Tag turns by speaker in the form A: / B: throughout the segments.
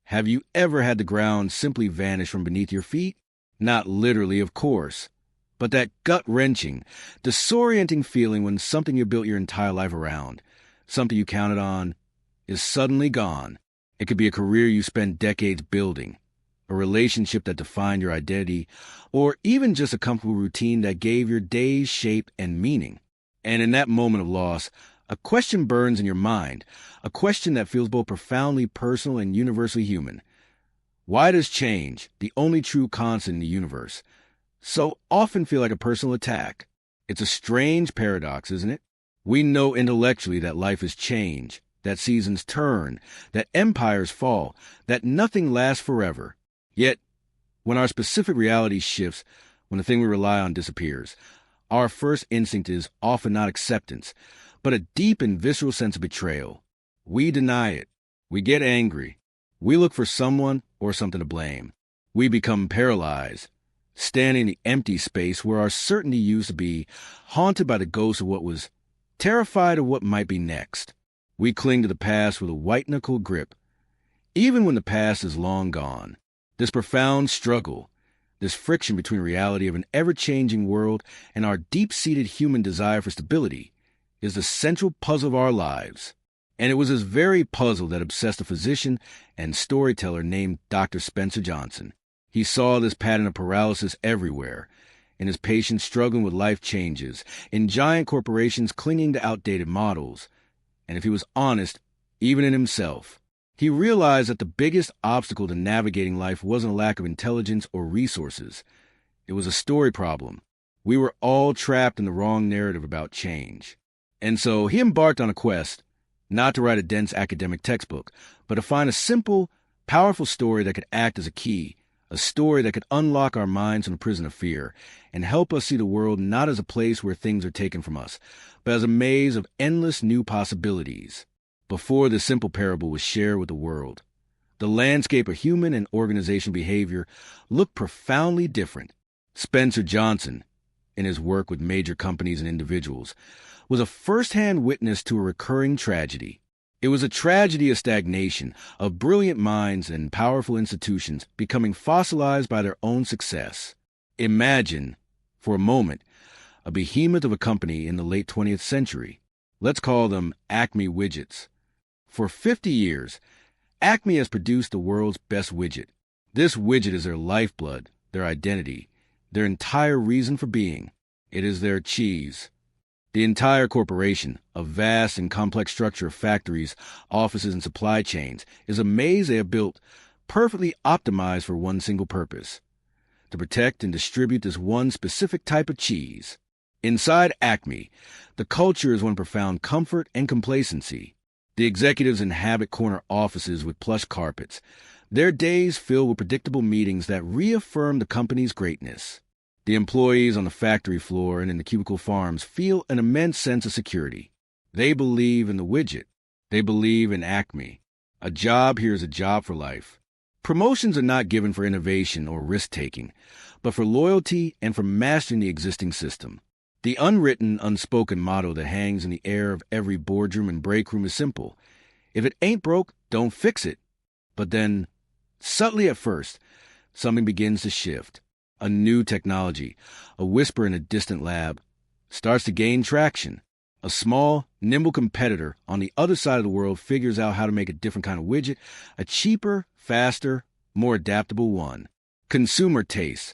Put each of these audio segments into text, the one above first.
A: Have you ever had the ground simply vanish from beneath your feet? Not literally, of course, but that gut-wrenching, disorienting feeling when something you built your entire life around, something you counted on, is suddenly gone. It could be a career you spent decades building, a relationship that defined your identity, or even just a comfortable routine that gave your days shape and meaning. And in that moment of loss, a question burns in your mind, a question that feels both profoundly personal and universally human. Why does change, the only true constant in the universe, so often feel like a personal attack? It's a strange paradox, isn't it? We know intellectually that life is change, that seasons turn, that empires fall, that nothing lasts forever. Yet, when our specific reality shifts, when the thing we rely on disappears, our first instinct is often not acceptance, but a deep and visceral sense of betrayal. We deny it. We get angry. We look for someone or something to blame. We become paralyzed, standing in the empty space where our certainty used to be, haunted by the ghost of what was, terrified of what might be next. We cling to the past with a white-knuckled grip, even when the past is long gone. This profound struggle, this friction between reality of an ever-changing world and our deep-seated human desire for stability, is the central puzzle of our lives. And it was this very puzzle that obsessed a physician and storyteller named Dr. Spencer Johnson. He saw this pattern of paralysis everywhere, in his patients struggling with life changes, in giant corporations clinging to outdated models, and if he was honest, even in himself. He realized that the biggest obstacle to navigating life wasn't a lack of intelligence or resources. It was a story problem. We were all trapped in the wrong narrative about change. And so he embarked on a quest, not to write a dense academic textbook, but to find a simple, powerful story that could act as a key, a story that could unlock our minds from the prison of fear and help us see the world not as a place where things are taken from us, but as a maze of endless new possibilities. Before this simple parable was shared with the world, the landscape of human and organizational behavior looked profoundly different. Spencer Johnson, in his work with major companies and individuals, was a first-hand witness to a recurring tragedy. It was a tragedy of stagnation, of brilliant minds and powerful institutions becoming fossilized by their own success. Imagine, for a moment, a behemoth of a company in the late 20th century. Let's call them Acme Widgets. For 50 years, Acme has produced the world's best widget. This widget is their lifeblood, their identity, their entire reason for being. It is their cheese. The entire corporation, a vast and complex structure of factories, offices, and supply chains, is a maze they have built, perfectly optimized for one single purpose: to protect and distribute this one specific type of cheese. Inside Acme, the culture is one of profound comfort and complacency. The executives inhabit corner offices with plush carpets, their days filled with predictable meetings that reaffirm the company's greatness. The employees on the factory floor and in the cubicle farms feel an immense sense of security. They believe in the widget. They believe in Acme. A job here is a job for life. Promotions are not given for innovation or risk-taking, but for loyalty and for mastering the existing system. The unwritten, unspoken motto that hangs in the air of every boardroom and break room is simple: if it ain't broke, don't fix it. But then, subtly at first, something begins to shift. A new technology, a whisper in a distant lab, starts to gain traction. A small, nimble competitor on the other side of the world figures out how to make a different kind of widget, a cheaper, faster, more adaptable one. Consumer tastes,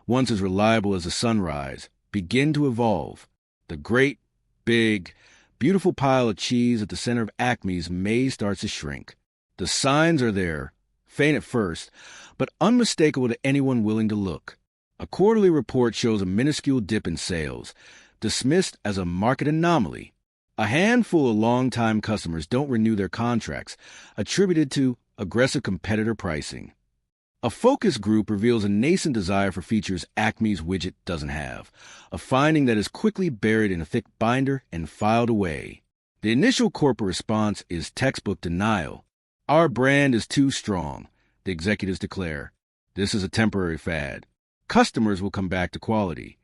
A: once as reliable as the sunrise, begin to evolve. The great, big, beautiful pile of cheese at the center of Acme's maze starts to shrink. The signs are there, faint at first, but unmistakable to anyone willing to look. A quarterly report shows a minuscule dip in sales, dismissed as a market anomaly. A handful of long-time customers don't renew their contracts, attributed to aggressive competitor pricing. A focus group reveals a nascent desire for features Acme's widget doesn't have, a finding that is quickly buried in a thick binder and filed away. The initial corporate response is textbook denial. Our brand is too strong, the executives declare. This is a temporary fad. Customers will come back to quality.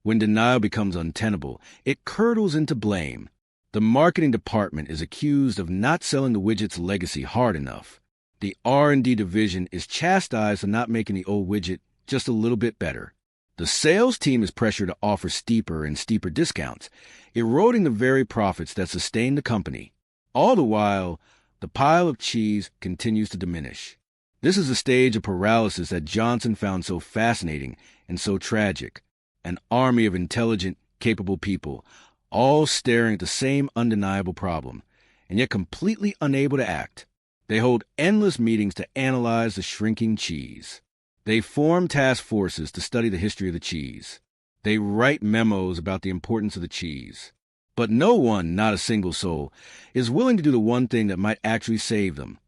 A: When denial becomes untenable, it curdles into blame. The marketing department is accused of not selling the widget's legacy hard enough. The R&D division is chastised for not making the old widget just a little bit better. The sales team is pressured to offer steeper and steeper discounts, eroding the very profits that sustain the company. All the while, the pile of cheese continues to diminish. This is a stage of paralysis that Johnson found so fascinating and so tragic. An army of intelligent, capable people, all staring at the same undeniable problem, and yet completely unable to act. They hold endless meetings to analyze the shrinking cheese. They form task forces to study the history of the cheese. They write memos about the importance of the cheese. But no one, not a single soul, is willing to do the one thing that might actually save them.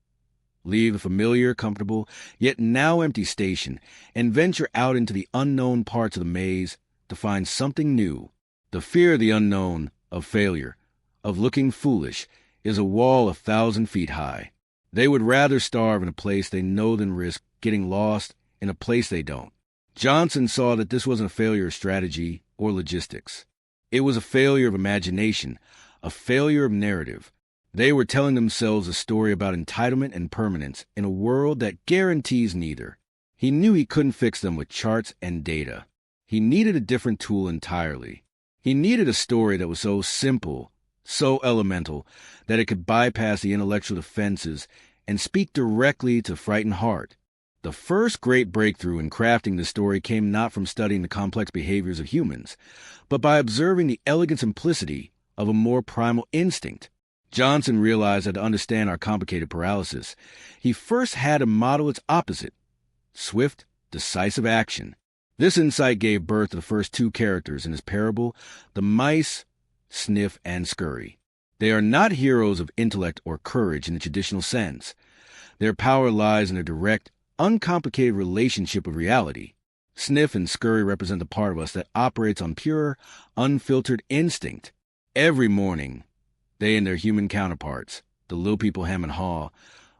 A: Leave the familiar, comfortable, yet now empty station and venture out into the unknown parts of the maze to find something new. The fear of the unknown, of failure, of looking foolish, is a wall 1,000 feet high. They would rather starve in a place they know than risk getting lost in a place they don't. Johnson saw that this wasn't a failure of strategy or logistics. It was a failure of imagination, a failure of narrative. They were telling themselves a story about entitlement and permanence in a world that guarantees neither. He knew he couldn't fix them with charts and data. He needed a different tool entirely. He needed a story that was so simple, so elemental, that it could bypass the intellectual defenses and speak directly to frightened heart. The first great breakthrough in crafting this story came not from studying the complex behaviors of humans, but by observing the elegant simplicity of a more primal instinct. Johnson realized that to understand our complicated paralysis, he first had to model its opposite: swift, decisive action. This insight gave birth to the first two characters in his parable, the mice, Sniff and Scurry. They are not heroes of intellect or courage in the traditional sense. Their power lies in their direct, uncomplicated relationship with reality. Sniff and Scurry represent the part of us that operates on pure, unfiltered instinct. Every morning, they and their human counterparts, the little people Hem and Haw,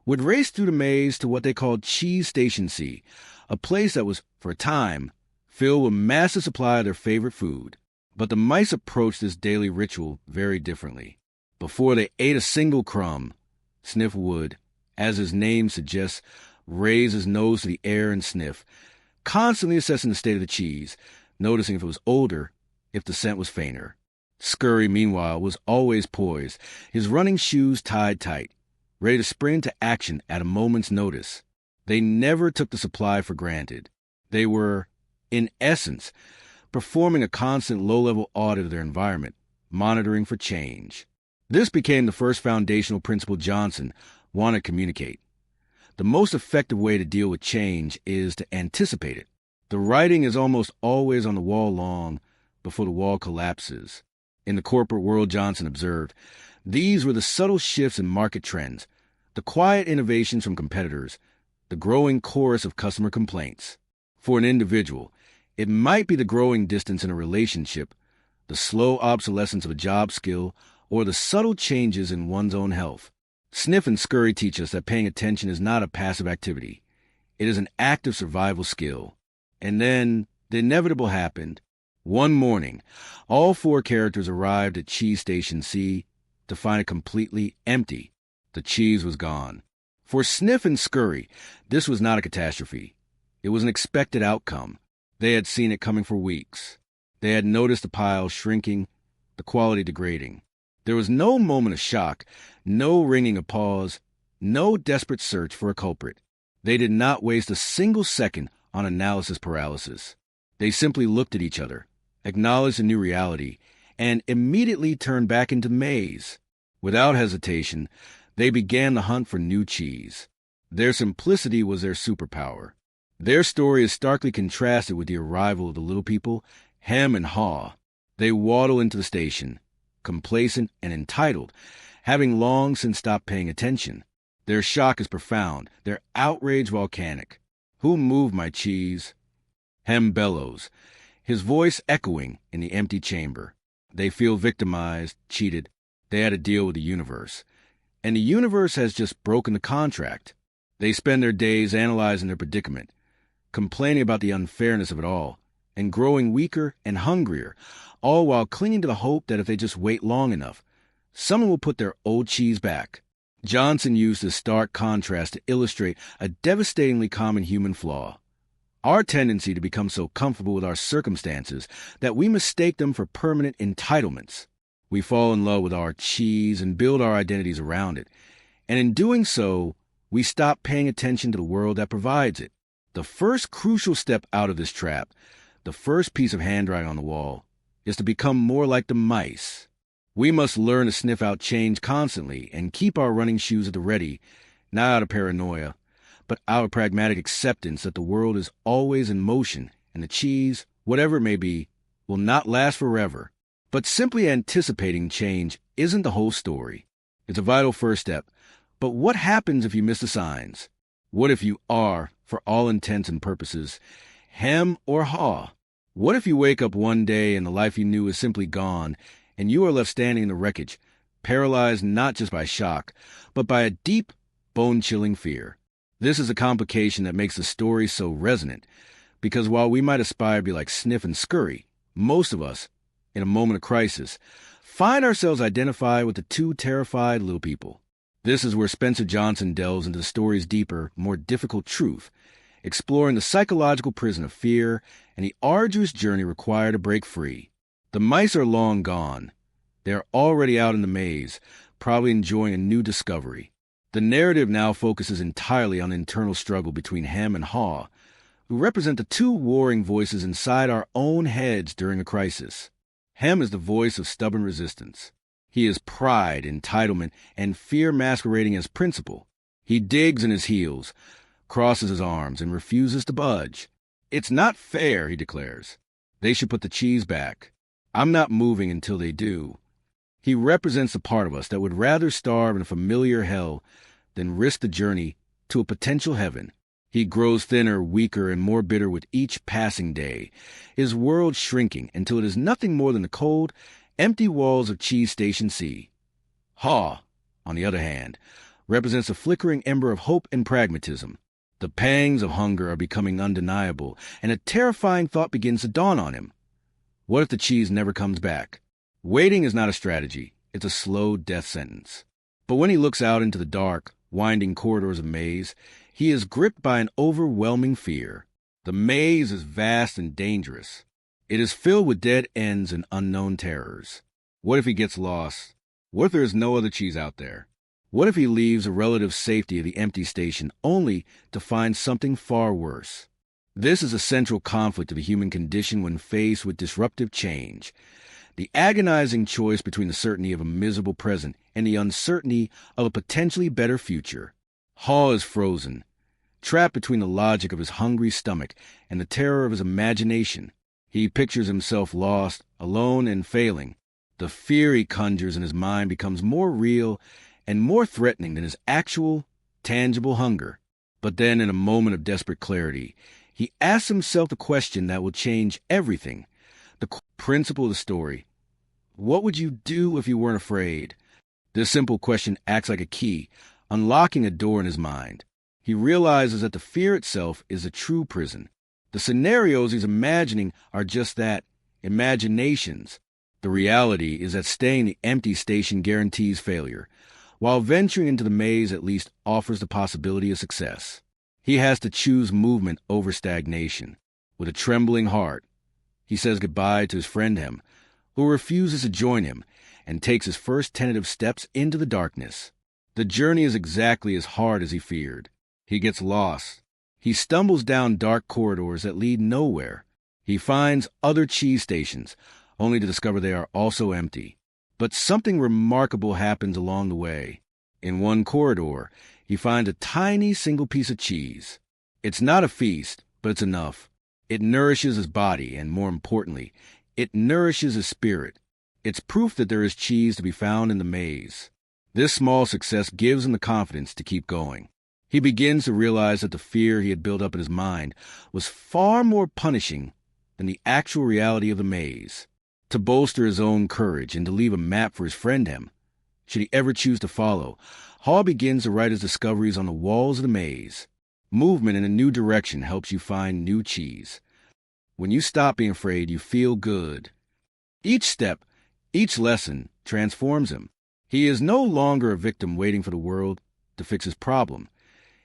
A: would race through the maze to what they called Cheese Station C, a place that was, for a time, filled with massive supply of their favorite food. But the mice approached this daily ritual very differently. Before they ate a single crumb, Sniff would, as his name suggests, raise his nose to the air and sniff, constantly assessing the state of the cheese, noticing if it was older, if the scent was fainter. Scurry, meanwhile, was always poised, his running shoes tied tight, ready to spring into action at a moment's notice. They never took the supply for granted. They were, in essence, performing a constant low-level audit of their environment, monitoring for change. This became the first foundational principle Johnson wanted to communicate. The most effective way to deal with change is to anticipate it. The writing is almost always on the wall long before the wall collapses. In the corporate world, Johnson observed, these were the subtle shifts in market trends, the quiet innovations from competitors, the growing chorus of customer complaints. For an individual, it might be the growing distance in a relationship, the slow obsolescence of a job skill, or the subtle changes in one's own health. Sniff and Scurry teach us that paying attention is not a passive activity. It is an active survival skill. And then the inevitable happened. One morning, all four characters arrived at Cheese Station C to find it completely empty. The cheese was gone. For Sniff and Scurry, this was not a catastrophe. It was an expected outcome. They had seen it coming for weeks. They had noticed the pile shrinking, the quality degrading. There was no moment of shock, no wringing of paws, no desperate search for a culprit. They did not waste a single second on analysis paralysis. They simply looked at each other, acknowledged a new reality, and immediately turned back into the maze. Without hesitation, they began the hunt for new cheese. Their simplicity was their superpower. Their story is starkly contrasted with the arrival of the little people, Hem and Haw. They waddle into the station, complacent and entitled, having long since stopped paying attention. Their shock is profound, their outrage volcanic. Who moved my cheese? Hem bellows, his voice echoing in the empty chamber. They feel victimized, cheated. They had to deal with the universe. And the universe has just broken the contract. They spend their days analyzing their predicament, complaining about the unfairness of it all, and growing weaker and hungrier, all while clinging to the hope that if they just wait long enough, someone will put their old cheese back. Johnson used this stark contrast to illustrate a devastatingly common human flaw: our tendency to become so comfortable with our circumstances that we mistake them for permanent entitlements. We fall in love with our cheese and build our identities around it, and in doing so, we stop paying attention to the world that provides it. The first crucial step out of this trap, the first piece of handwriting on the wall, is to become more like the mice. We must learn to sniff out change constantly and keep our running shoes at the ready, not out of paranoia, but out of pragmatic acceptance that the world is always in motion and the cheese, whatever it may be, will not last forever. But simply anticipating change isn't the whole story. It's a vital first step. But what happens if you miss the signs? What if you are, for all intents and purposes, hem or haw? What if you wake up one day and the life you knew is simply gone, and you are left standing in the wreckage, paralyzed not just by shock, but by a deep, bone-chilling fear? This is a complication that makes the story so resonant, because while we might aspire to be like Sniff and Scurry, most of us, in a moment of crisis, find ourselves identified with the two terrified little people. This is where Spencer Johnson delves into the story's deeper, more difficult truth, exploring the psychological prison of fear and the arduous journey required to break free. The mice are long gone. They are already out in the maze, probably enjoying a new discovery. The narrative now focuses entirely on the internal struggle between Hem and Haw, who represent the two warring voices inside our own heads during a crisis. Hem is the voice of stubborn resistance. He is pride, entitlement, and fear masquerading as principle. He digs in his heels, crosses his arms, and refuses to budge. "It's not fair," he declares. "They should put the cheese back. I'm not moving until they do." He represents the part of us that would rather starve in a familiar hell than risk the journey to a potential heaven. He grows thinner, weaker, and more bitter with each passing day, his world shrinking until it is nothing more than the cold, empty walls of Cheese Station C. Haw, on the other hand, represents a flickering ember of hope and pragmatism. The pangs of hunger are becoming undeniable, and a terrifying thought begins to dawn on him. What if the cheese never comes back? Waiting is not a strategy, it's a slow death sentence. But when he looks out into the dark, winding corridors of maze, he is gripped by an overwhelming fear. The maze is vast and dangerous. It is filled with dead ends and unknown terrors. What if he gets lost? What if there is no other cheese out there? What if he leaves the relative safety of the empty station only to find something far worse? This is a central conflict of the human condition when faced with disruptive change. The agonizing choice between the certainty of a miserable present and the uncertainty of a potentially better future. Haw is frozen, trapped between the logic of his hungry stomach and the terror of his imagination. He pictures himself lost, alone, and failing. The fear he conjures in his mind becomes more real and more threatening than his actual, tangible hunger. But then, in a moment of desperate clarity, he asks himself the question that will change everything. The principle of the story. What would you do if you weren't afraid? This simple question acts like a key, unlocking a door in his mind. He realizes that the fear itself is a true prison. The scenarios he's imagining are just that, imaginations. The reality is that staying in the empty station guarantees failure, while venturing into the maze at least offers the possibility of success. He has to choose movement over stagnation. With a trembling heart, he says goodbye to his friend Hem, who refuses to join him and takes his first tentative steps into the darkness. The journey is exactly as hard as he feared. He gets lost. He stumbles down dark corridors that lead nowhere. He finds other cheese stations, only to discover they are also empty. But something remarkable happens along the way. In one corridor, he finds a tiny single piece of cheese. It's not a feast, but it's enough. It nourishes his body, and more importantly, it nourishes his spirit. It's proof that there is cheese to be found in the maze. This small success gives him the confidence to keep going. He begins to realize that the fear he had built up in his mind was far more punishing than the actual reality of the maze. To bolster his own courage and to leave a map for his friend Hem, should he ever choose to follow, Haw begins to write his discoveries on the walls of the maze. Movement in a new direction helps you find new cheese. When you stop being afraid, you feel good. Each step, each lesson transforms him. He is no longer a victim waiting for the world to fix his problem.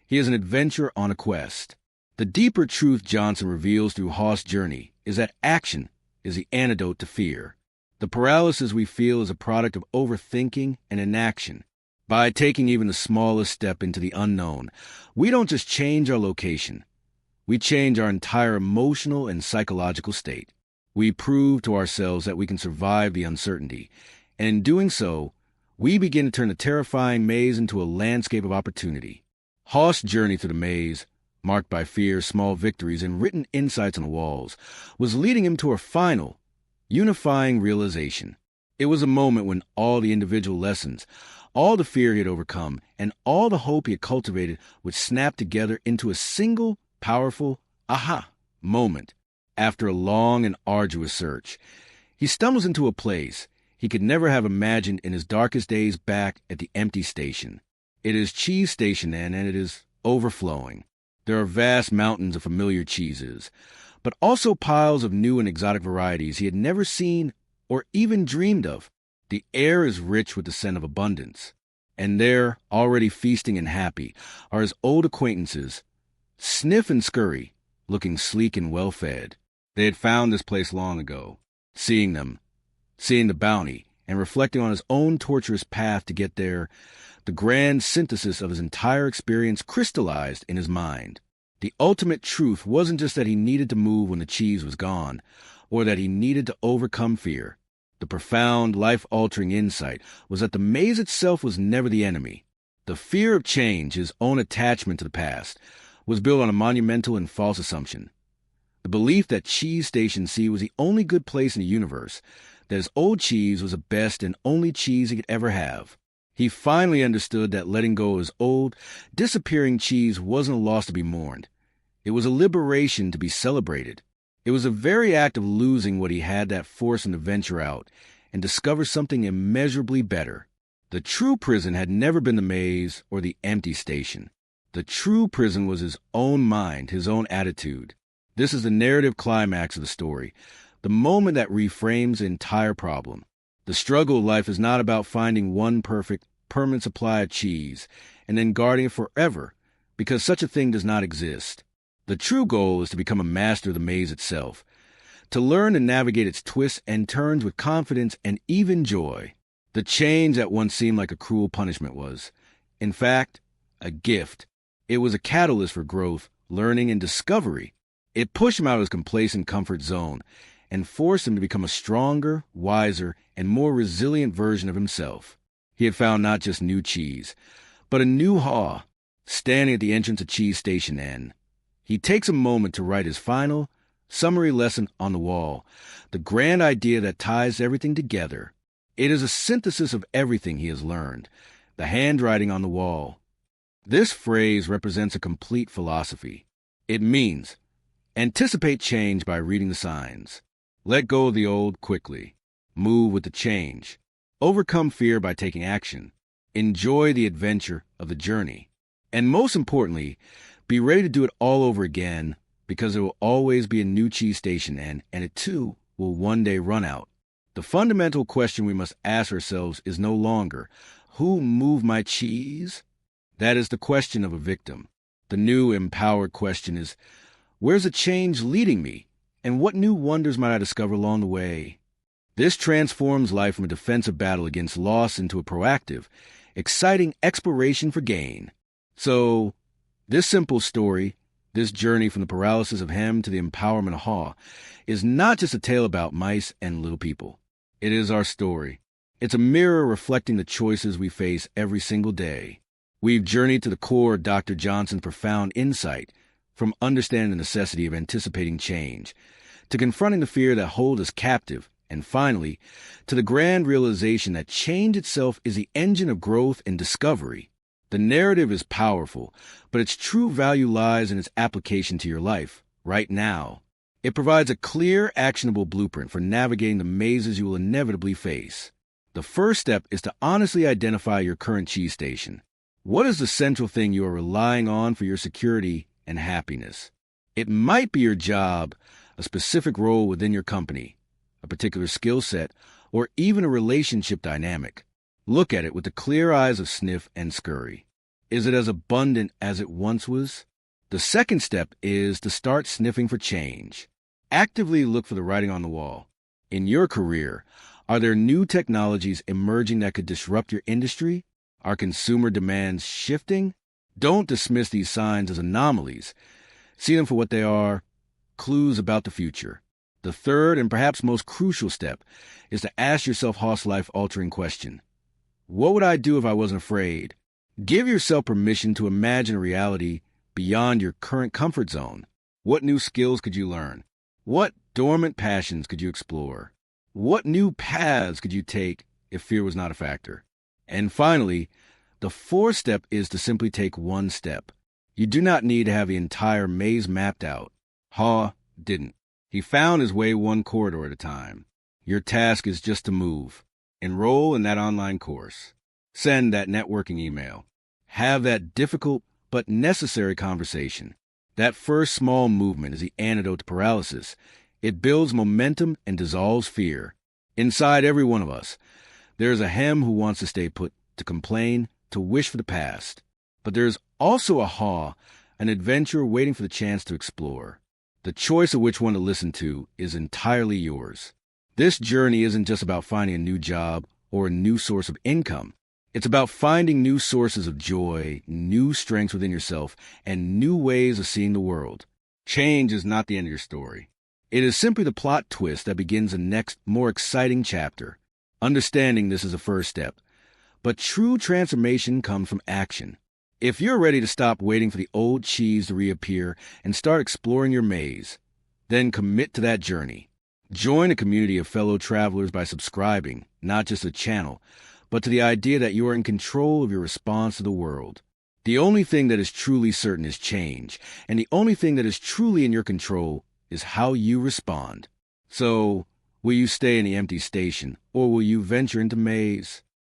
A: He is an adventurer on a quest. The deeper truth Johnson reveals through Hawk's journey is that action is the antidote to fear. The paralysis we feel is a product of overthinking and inaction. By taking even the smallest step into the unknown, we don't just change our location. We change our entire emotional and psychological state. We prove to ourselves that we can survive the uncertainty, and in doing so, we begin to turn the terrifying maze into a landscape of opportunity. Hawk's journey through the maze, marked by fear, small victories, and written insights on the walls, was leading him to a final, unifying realization. It was a moment when all the individual lessons, all the fear he had overcome, and all the hope he had cultivated would snap together into a single, powerful aha moment. After a long and arduous search, he stumbles into a place he could never have imagined in his darkest days back at the empty station. It is Cheese Station, and it is overflowing. There are vast mountains of familiar cheeses, but also piles of new and exotic varieties he had never seen or even dreamed of. The air is rich with the scent of abundance, and there, already feasting and happy, are his old acquaintances, Sniff and Scurry, looking sleek and well-fed. They had found this place long ago. Seeing them, seeing the bounty, and reflecting on his own torturous path to get there, the grand synthesis of his entire experience crystallized in his mind. The ultimate truth wasn't just that he needed to move when the cheese was gone, or that he needed to overcome fear. The profound, life-altering insight was that the maze itself was never the enemy. The fear of change, his own attachment to the past, was built on a monumental and false assumption. The belief that Cheese Station C was the only good place in the universe, that his old cheese was the best and only cheese he could ever have. He finally understood that letting go of his old, disappearing cheese wasn't a loss to be mourned. It was a liberation to be celebrated. It was the very act of losing what he had that forced him to venture out and discover something immeasurably better. The true prison had never been the maze or the empty station. The true prison was his own mind, his own attitude. This is the narrative climax of the story, the moment that reframes the entire problem. The struggle of life is not about finding one perfect, permanent supply of cheese and then guarding it forever, because such a thing does not exist. The true goal is to become a master of the maze itself, to learn to navigate its twists and turns with confidence and even joy. The change that once seemed like a cruel punishment was, in fact, a gift. It was a catalyst for growth, learning, and discovery. It pushed him out of his complacent comfort zone and forced him to become a stronger, wiser, and more resilient version of himself. He had found not just new cheese, but a new Haw, standing at the entrance of Cheese Station N. He takes a moment to write his final, summary lesson on the wall, the grand idea that ties everything together. It is a synthesis of everything he has learned, the handwriting on the wall. This phrase represents a complete philosophy. It means, anticipate change by reading the signs. Let go of the old quickly. Move with the change. Overcome fear by taking action. Enjoy the adventure of the journey. And most importantly, be ready to do it all over again, because there will always be a new Cheese Station and it too will one day run out. The fundamental question we must ask ourselves is no longer, who moved my cheese? That is the question of a victim. The new empowered question is, where's the change leading me? And what new wonders might I discover along the way? This transforms life from a defensive battle against loss into a proactive, exciting exploration for gain. So, this simple story, this journey from the paralysis of Hem to the empowerment of Haw, is not just a tale about mice and little people. It is our story. It's a mirror reflecting the choices we face every single day. We've journeyed to the core of Dr. Johnson's profound insight, from understanding the necessity of anticipating change, to confronting the fear that holds us captive, and finally, to the grand realization that change itself is the engine of growth and discovery. The narrative is powerful, but its true value lies in its application to your life, right now. It provides a clear, actionable blueprint for navigating the mazes you will inevitably face. The first step is to honestly identify your current cheese station. What is the central thing you are relying on for your security and happiness? It might be your job, a specific role within your company, a particular skill set, or even a relationship dynamic. Look at it with the clear eyes of sniff and scurry. Is it as abundant as it once was? The second step is to start sniffing for change. Actively look for the writing on the wall. In your career, are there new technologies emerging that could disrupt your industry? Are consumer demands shifting? Don't dismiss these signs as anomalies. See them for what they are, clues about the future. The third and perhaps most crucial step is to ask yourself Hoss life-altering question. What would I do if I wasn't afraid? Give yourself permission to imagine a reality beyond your current comfort zone. What new skills could you learn? What dormant passions could you explore? What new paths could you take if fear was not a factor? And finally, the fourth step is to simply take one step. You do not need to have the entire maze mapped out. Haw didn't. He found his way one corridor at a time. Your task is just to move. Enroll in that online course. Send that networking email. Have that difficult but necessary conversation. That first small movement is the antidote to paralysis. It builds momentum and dissolves fear. Inside every one of us, there is a hem who wants to stay put, to complain, to wish for the past. But there is also a haw, an adventurer waiting for the chance to explore. The choice of which one to listen to is entirely yours. This journey isn't just about finding a new job or a new source of income. It's about finding new sources of joy, new strengths within yourself, and new ways of seeing the world. Change is not the end of your story. It is simply the plot twist that begins the next, more exciting chapter. Understanding this is a first step. But true transformation comes from action. If you're ready to stop waiting for the old cheese to reappear and start exploring your maze, then commit to that journey. Join a community of fellow travelers by subscribing, not just to the channel, but to the idea that you are in control of your response to the world. The only thing that is truly certain is change, and the only thing that is truly in your control is how you respond. So, will you stay in the empty station, or will you venture into maze?